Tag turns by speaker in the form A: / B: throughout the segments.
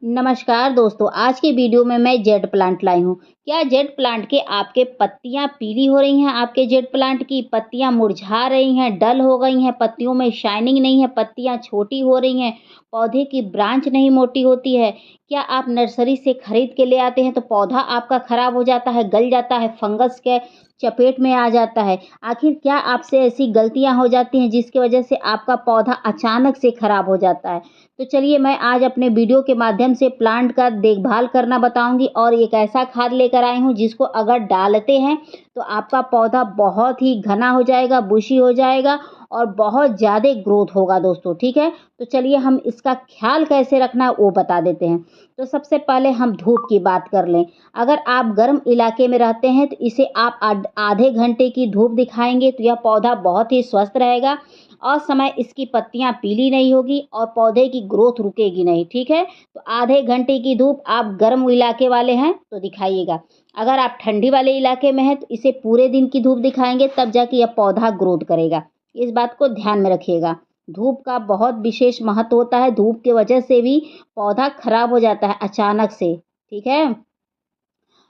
A: नमस्कार दोस्तों, आज की वीडियो में मैं जेड प्लांट लाई हूँ। क्या जेड प्लांट के आपके पत्तियां पीली हो रही हैं? आपके जेड प्लांट की पत्तियां मुरझा रही हैं, डल हो गई हैं, पत्तियों में शाइनिंग नहीं है, पत्तियां छोटी हो रही हैं, पौधे की ब्रांच नहीं मोटी होती है? क्या आप नर्सरी से खरीद के ले आते हैं तो पौधा आपका खराब हो जाता है, गल जाता है, फंगस के चपेट में आ जाता है? आखिर क्या आपसे ऐसी गलतियां हो जाती हैं जिसकी वजह से आपका पौधा अचानक से खराब हो जाता है? तो चलिए मैं आज अपने वीडियो के माध्यम से प्लांट का देखभाल करना बताऊंगी और एक ऐसा खाद लेकर आई हूं जिसको अगर डालते हैं तो आपका पौधा बहुत ही घना हो जाएगा, बुशी हो जाएगा और बहुत ज़्यादा ग्रोथ होगा दोस्तों। ठीक है, तो चलिए हम इसका ख्याल कैसे रखना है वो बता देते हैं। तो सबसे पहले हम धूप की बात कर लें। अगर आप गर्म इलाके में रहते हैं तो इसे आप आधे घंटे की धूप दिखाएंगे तो यह पौधा बहुत ही स्वस्थ रहेगा और समय इसकी पत्तियां पीली नहीं होगी और पौधे की ग्रोथ रुकेगी नहीं। ठीक है, तो आधे घंटे की धूप आप गर्म इलाके वाले हैं तो दिखाइएगा। अगर आप ठंडी वाले इलाके में हैं तो इसे पूरे दिन की धूप दिखाएंगे, तब जाके यह पौधा ग्रोथ करेगा। इस बात को ध्यान में रखिएगा। धूप का बहुत विशेष महत्व होता है। धूप की वजह से भी पौधा खराब हो जाता है अचानक से। ठीक है,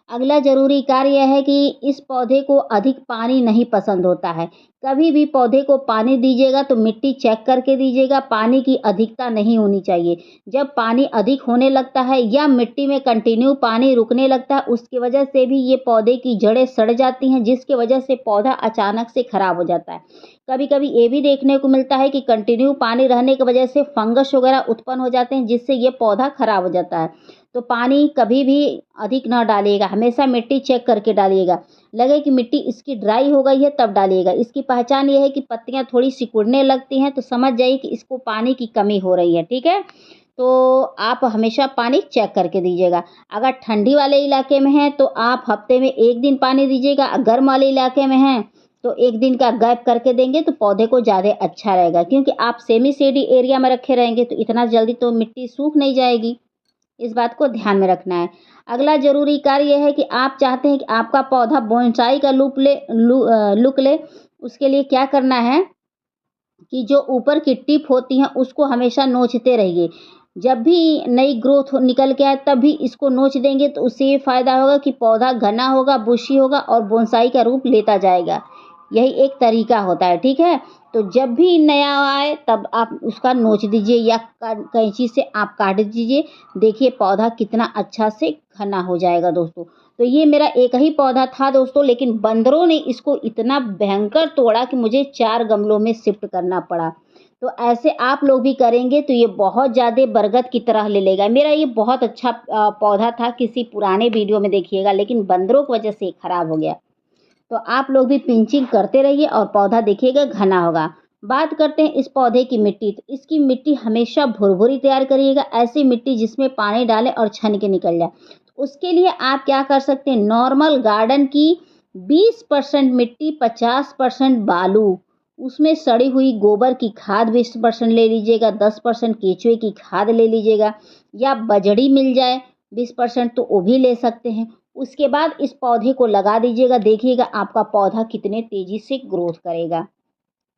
A: अगला ज़रूरी कार्य यह है कि इस पौधे को अधिक पानी नहीं पसंद होता है। कभी भी पौधे को पानी दीजिएगा तो मिट्टी चेक करके दीजिएगा, पानी की अधिकता नहीं होनी चाहिए। जब पानी अधिक होने लगता है या मिट्टी में कंटिन्यू पानी रुकने लगता है, उसकी वजह से भी ये पौधे की जड़ें सड़ जाती हैं, जिसकी वजह से पौधा अचानक से खराब हो जाता है। कभी-कभी ये भी देखने को मिलता है कि कंटिन्यू पानी रहने की वजह से फंगस वगैरह उत्पन्न हो जाते हैं, जिससे ये पौधा खराब हो जाता है। तो पानी कभी भी अधिक ना डालिएगा, हमेशा मिट्टी चेक करके डालिएगा। लगे कि मिट्टी इसकी ड्राई हो गई है तब डालिएगा। इसकी पहचान ये है कि पत्तियां थोड़ी सिकुड़ने लगती हैं तो समझ जाइए कि इसको पानी की कमी हो रही है। ठीक है, तो आप हमेशा पानी चेक करके दीजिएगा। अगर ठंडी वाले इलाके में हैं तो आप हफ्ते में 1 दिन पानी दीजिएगा। गर्म वाले इलाके में हैं तो 1 दिन का गैप करके देंगे तो पौधे को ज़्यादा अच्छा रहेगा, क्योंकि आप सेमी सेडी एरिया में रखे रहेंगे तो इतना जल्दी तो मिट्टी सूख नहीं जाएगी। इस बात को ध्यान में रखना है। अगला ज़रूरी कार्य यह है कि आप चाहते हैं कि आपका पौधा बोनसाई का लुक ले, उसके लिए क्या करना है कि जो ऊपर की टिप होती हैं उसको हमेशा नोचते रहिए। जब भी नई ग्रोथ निकल के आए तब भी इसको नोच देंगे तो उससे ये फ़ायदा होगा कि पौधा घना होगा, बुशी होगा और बोनसाई का रूप लेता जाएगा। यही एक तरीका होता है। ठीक है, तो जब भी नया आए तब आप उसका नोच दीजिए या कैंची से आप काट दीजिए। देखिए पौधा कितना अच्छा से घना हो जाएगा दोस्तों। तो ये मेरा एक ही पौधा था दोस्तों, लेकिन बंदरों ने इसको इतना भयंकर तोड़ा कि मुझे 4 गमलों में शिफ्ट करना पड़ा। तो ऐसे आप लोग भी करेंगे तो ये बहुत ज़्यादा बरगद की तरह ले लेगा। मेरा ये बहुत अच्छा पौधा था, किसी पुराने वीडियो में देखिएगा, लेकिन बंदरों की वजह से ये खराब हो गया। तो आप लोग भी पिंचिंग करते रहिए और पौधा देखिएगा घना होगा। बात करते हैं इस पौधे की मिट्टी। तो इसकी मिट्टी हमेशा भुरभुरी तैयार करिएगा, ऐसी मिट्टी जिसमें पानी डालें और छन के निकल जाए। उसके लिए आप क्या कर सकते हैं, नॉर्मल गार्डन की 20% मिट्टी, 50% बालू, उसमें सड़ी हुई गोबर की खाद 20% ले लीजिएगा, 10% केचुए की खाद ले लीजिएगा, या बजड़ी मिल जाए 20% तो वो भी ले सकते हैं। उसके बाद इस पौधे को लगा दीजिएगा, देखिएगा आपका पौधा कितने तेज़ी से ग्रोथ करेगा।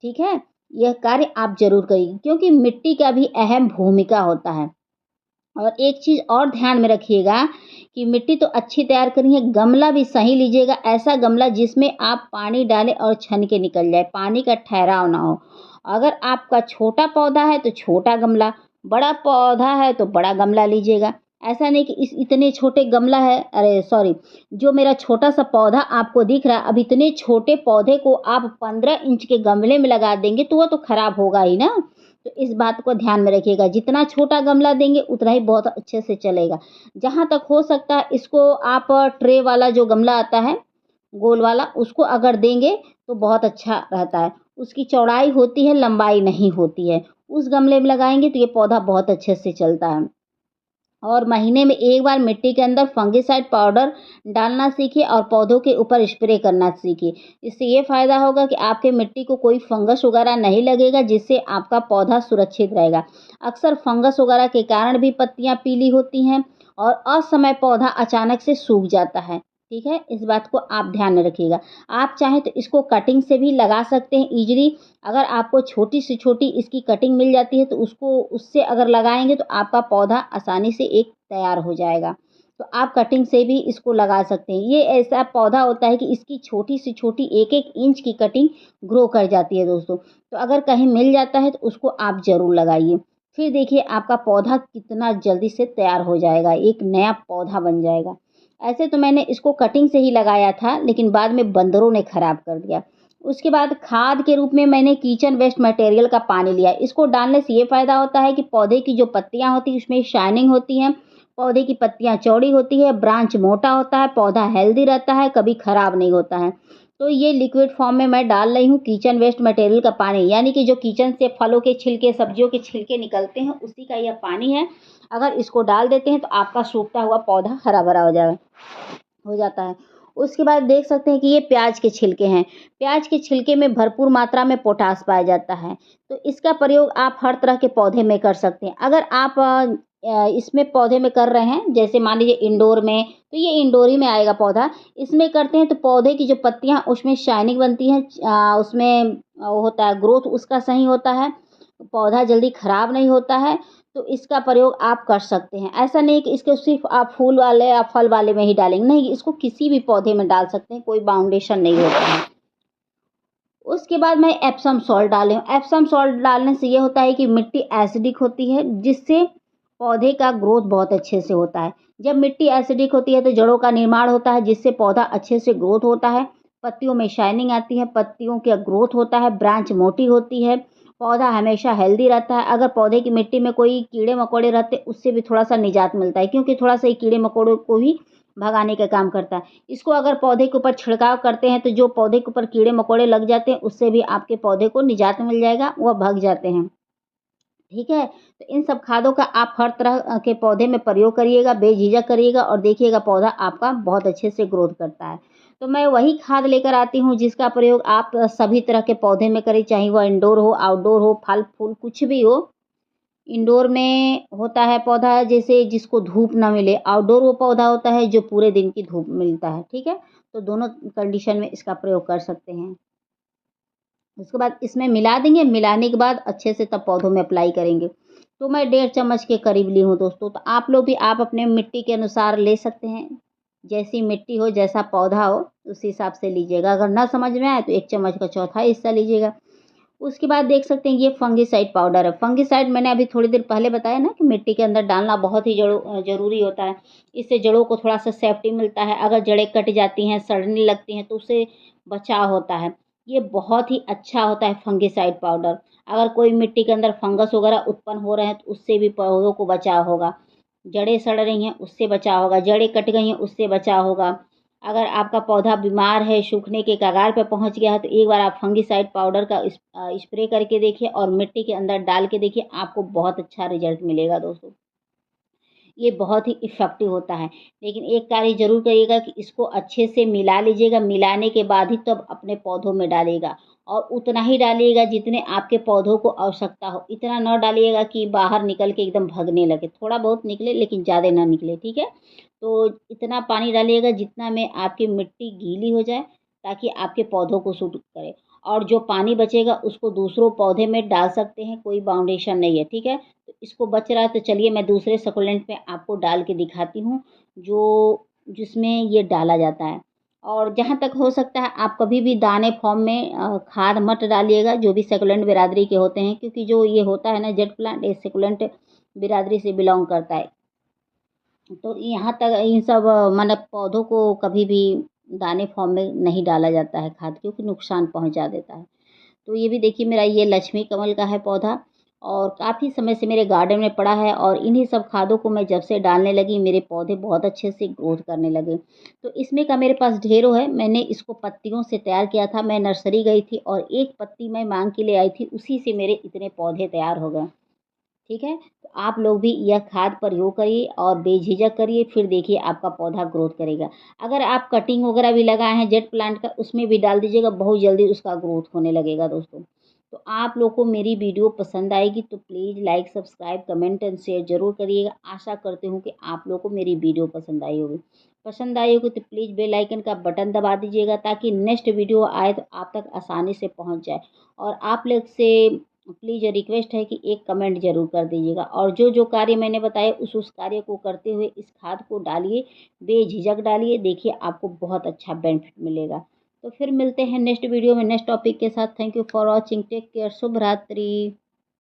A: ठीक है, यह कार्य आप ज़रूर करिए, क्योंकि मिट्टी का भी अहम भूमिका होता है। और एक चीज़ और ध्यान में रखिएगा कि मिट्टी तो अच्छी तैयार करनी है, गमला भी सही लीजिएगा, ऐसा गमला जिसमें आप पानी डालें और छन के निकल जाए, पानी का ठहराव ना हो। अगर आपका छोटा पौधा है तो छोटा गमला, बड़ा पौधा है तो बड़ा गमला लीजिएगा। ऐसा नहीं कि इस इतने छोटे गमला है, अरे सॉरी, जो मेरा छोटा सा पौधा आपको दिख रहा है, अब इतने छोटे पौधे को आप 15 इंच के गमले में लगा देंगे तो वो तो खराब होगा ही ना। तो इस बात को ध्यान में रखिएगा, जितना छोटा गमला देंगे उतना ही बहुत अच्छे से चलेगा। जहाँ तक हो सकता है इसको आप ट्रे वाला जो गमला आता है, गोल वाला, उसको अगर देंगे तो बहुत अच्छा रहता है। उसकी चौड़ाई होती है, लंबाई नहीं होती है। उस गमले में लगाएंगे तो ये पौधा बहुत अच्छे से चलता है। और महीने में 1 बार मिट्टी के अंदर फंगिसाइड पाउडर डालना सीखिए और पौधों के ऊपर स्प्रे करना सीखिए। इससे ये फ़ायदा होगा कि आपके मिट्टी को कोई फंगस वगैरह नहीं लगेगा, जिससे आपका पौधा सुरक्षित रहेगा। अक्सर फंगस वगैरह के कारण भी पत्तियां पीली होती हैं और असमय पौधा अचानक से सूख जाता है। ठीक है, इस बात को आप ध्यान में रखिएगा। आप चाहें तो इसको कटिंग से भी लगा सकते हैं ईज़िली। अगर आपको छोटी से छोटी इसकी कटिंग मिल जाती है तो उससे अगर लगाएँगे तो आपका पौधा आसानी से एक तैयार हो जाएगा। तो आप कटिंग से भी इसको लगा सकते हैं। ये ऐसा पौधा होता है कि इसकी छोटी से छोटी 1-1 इंच की कटिंग ग्रो कर जाती है दोस्तों। तो अगर कहीं मिल जाता है तो उसको आप ज़रूर लगाइए। फिर देखिए आपका पौधा कितना जल्दी से तैयार हो जाएगा, एक नया पौधा बन जाएगा। ऐसे तो मैंने इसको कटिंग से ही लगाया था, लेकिन बाद में बंदरों ने खराब कर दिया। उसके बाद खाद के रूप में मैंने किचन वेस्ट मटेरियल का पानी लिया। इसको डालने से ये फ़ायदा होता है कि पौधे की जो पत्तियाँ होती हैं उसमें शाइनिंग होती है, पौधे की पत्तियाँ चौड़ी होती है, ब्रांच मोटा होता है, पौधा हेल्दी रहता है, कभी खराब नहीं होता है। तो ये लिक्विड फॉर्म में मैं डाल रही हूँ किचन वेस्ट मटेरियल का पानी, यानी कि जो किचन से फलों के छिलके, सब्जियों के छिलके निकलते हैं उसी का यह पानी है। अगर इसको डाल देते हैं तो आपका सूखता हुआ पौधा हरा-भरा हो जाता है। उसके बाद देख सकते हैं कि ये प्याज के छिलके हैं। प्याज के छिलके में भरपूर मात्रा में पोटाश पाया जाता है। तो इसका प्रयोग आप हर तरह के पौधे में कर सकते हैं। अगर आप इसमें पौधे में कर रहे हैं, जैसे मान लीजिए इंडोर में, तो ये इंडोर ही में आएगा पौधा। इसमें करते हैं तो पौधे की जो पत्तियाँ उसमें शाइनिंग बनती है, उसमें वो होता है ग्रोथ उसका सही होता है, पौधा जल्दी खराब नहीं होता है। तो इसका प्रयोग आप कर सकते हैं। ऐसा नहीं कि इसको सिर्फ़ आप फूल वाले या फल वाले में ही डालेंगे, नहीं, इसको किसी भी पौधे में डाल सकते हैं, कोई बाउंडेशन नहीं होता है। उसके बाद मैं एप्सम सॉल्ट डाली हूँ। एप्सम सॉल्ट डालने से ये होता है कि मिट्टी एसिडिक होती है, जिससे पौधे का ग्रोथ बहुत अच्छे से होता है। जब मिट्टी एसिडिक होती है तो जड़ों का निर्माण होता है, जिससे पौधा अच्छे से ग्रोथ होता है, पत्तियों में शाइनिंग आती है, पत्तियों का ग्रोथ होता है, ब्रांच मोटी होती है, पौधा हमेशा हेल्दी रहता है। अगर पौधे की मिट्टी में कोई कीड़े-मकोड़े रहते, उससे भी थोड़ा-सा निजात मिलता है, क्योंकि थोड़ा-सा ये कीड़े-मकोड़ों को भी भगाने का काम करता है। इसको अगर पौधे के ऊपर छिड़काव करते हैं तो जो पौधे के ऊपर कीड़े-मकोड़े लग जाते हैं, उससे भी आपके पौधे को निजात मिल जाएगा, वह भग जाते हैं। ठीक है? तो इन सब खादों का आप हर तरह के पौधे में प्रयोग करिएगा, बेझिझक करिएगा और देखिएगा पौधा आपका बहुत अच्छे से ग्रोथ करता है। तो मैं वही खाद लेकर आती हूँ जिसका प्रयोग आप सभी तरह के पौधे में करें, चाहे वह इंडोर हो, आउटडोर हो, फल-फूल कुछ भी हो। इंडोर में होता है पौधा जैसे जिसको धूप ना मिले, आउटडोर वो पौधा होता है जो पूरे दिन की धूप मिलता है, ठीक है? तो दोनों कंडीशन में इसका प्रयोग कर सकते हैं। उसके बाद इसमें मिला देंगे, मिलाने के बाद अच्छे से तब पौधों में अप्लाई करेंगे। तो मैं 1.5 चम्मच के करीब ली हूँ दोस्तों, तो आप लोग भी आप अपने मिट्टी के अनुसार ले सकते हैं। जैसी मिट्टी हो, जैसा पौधा हो, उस हिसाब से लीजिएगा। अगर ना समझ में आए तो 1 चम्मच का चौथाई हिस्सा लीजिएगा। उसके बाद देख सकते हैं ये फंगिसाइड पाउडर है। फंगिसाइड मैंने अभी थोड़ी देर पहले बताया ना कि मिट्टी के अंदर डालना बहुत ही ज़रूरी होता है। इससे जड़ों को थोड़ा-सा सेफ्टी मिलता है। अगर जड़ें कट जाती हैं, सड़ने लगती हैं तो उससे बचाव होता है। ये बहुत ही अच्छा होता है फंगिसाइड पाउडर। अगर कोई मिट्टी के अंदर फंगस वगैरह उत्पन्न हो रहे हैं तो उससे भी पौधों को बचाव होगा। जड़ें सड़ रही हैं उससे बचाव होगा, जड़ें कट गई हैं उससे बचाव होगा। अगर आपका पौधा बीमार है, सूखने के कगार पे पहुँच गया है तो एक बार आप फंगिसाइड पाउडर का स्प्रे करके देखिए और मिट्टी के अंदर डाल के देखिए, आपको बहुत अच्छा रिज़ल्ट मिलेगा दोस्तों। ये बहुत ही इफ़ेक्टिव होता है। लेकिन एक कार्य ज़रूर करिएगा कि इसको अच्छे से मिला लीजिएगा, मिलाने के बाद ही तब अपने पौधों में डालिएगा और उतना ही डालिएगा जितने आपके पौधों को आवश्यकता हो। इतना ना डालिएगा कि बाहर निकल के एकदम भगने लगे, थोड़ा बहुत निकले लेकिन ज़्यादा ना निकले, ठीक है? तो इतना पानी डालिएगा जितना में आपकी मिट्टी गीली हो जाए, ताकि आपके पौधों को सूट करे और जो पानी बचेगा उसको दूसरों पौधे में डाल सकते हैं, कोई बाउंडेशन नहीं है, ठीक है? तो इसको बच रहा है तो चलिए मैं दूसरे सकुलेंट में आपको डाल के दिखाती हूँ, जो जिसमें ये डाला जाता है। और जहाँ तक हो सकता है आप कभी भी दाने फॉर्म में खाद मत डालिएगा, जो भी सकुलेंट बिरादरी के होते हैं, क्योंकि जो ये होता है ना जेट प्लांट, ये सकुलेंट बिरादरी से बिलॉन्ग करता है। तो यहाँ तक इन सब मतलब पौधों को कभी भी दाने फॉर्म में नहीं डाला जाता है खाद, क्योंकि नुकसान पहुँचा देता है। तो ये भी देखिए मेरा ये लक्ष्मी कमल का है पौधा और काफ़ी समय से मेरे गार्डन में पड़ा है और इन्हीं सब खादों को मैं जब से डालने लगी मेरे पौधे बहुत अच्छे से ग्रोथ करने लगे। तो इसमें का मेरे पास ढेरों है, मैंने इसको पत्तियों से तैयार किया था। मैं नर्सरी गई थी और एक पत्ती मैं मांग के ले आई थी, उसी से मेरे इतने पौधे तैयार हो गए। ठीक है? तो आप लोग भी यह खाद प्रयोग करिए और बेझिझक करिए, फिर देखिए आपका पौधा ग्रोथ करेगा। अगर आप कटिंग वगैरह भी लगाए हैं जेट प्लांट का, उसमें भी डाल दीजिएगा, बहुत जल्दी उसका ग्रोथ होने लगेगा दोस्तों। तो आप लोग को मेरी वीडियो पसंद आएगी तो please like, subscribe, comment and share ज़रूर करिएगा। आशा करती हूँ कि आप लोग को मेरी वीडियो पसंद आई होगी। पसंद आई होगी तो प्लीज़ बेल आइकन का बटन दबा दीजिएगा ताकि नेक्स्ट वीडियो आए तो आप तक आसानी से पहुँच जाए। और आप लोग से प्लीज़ रिक्वेस्ट है कि एक कमेंट ज़रूर कर दीजिएगा और जो कार्य मैंने बताए उस कार्य को करते हुए इस खाद को डालिए, बेझिझक डालिए। देखिए आपको बहुत अच्छा बेनिफिट मिलेगा। तो फिर मिलते हैं नेक्स्ट वीडियो में नेक्स्ट टॉपिक के साथ। Thank you for watching. Take care. शुभ रात्रि।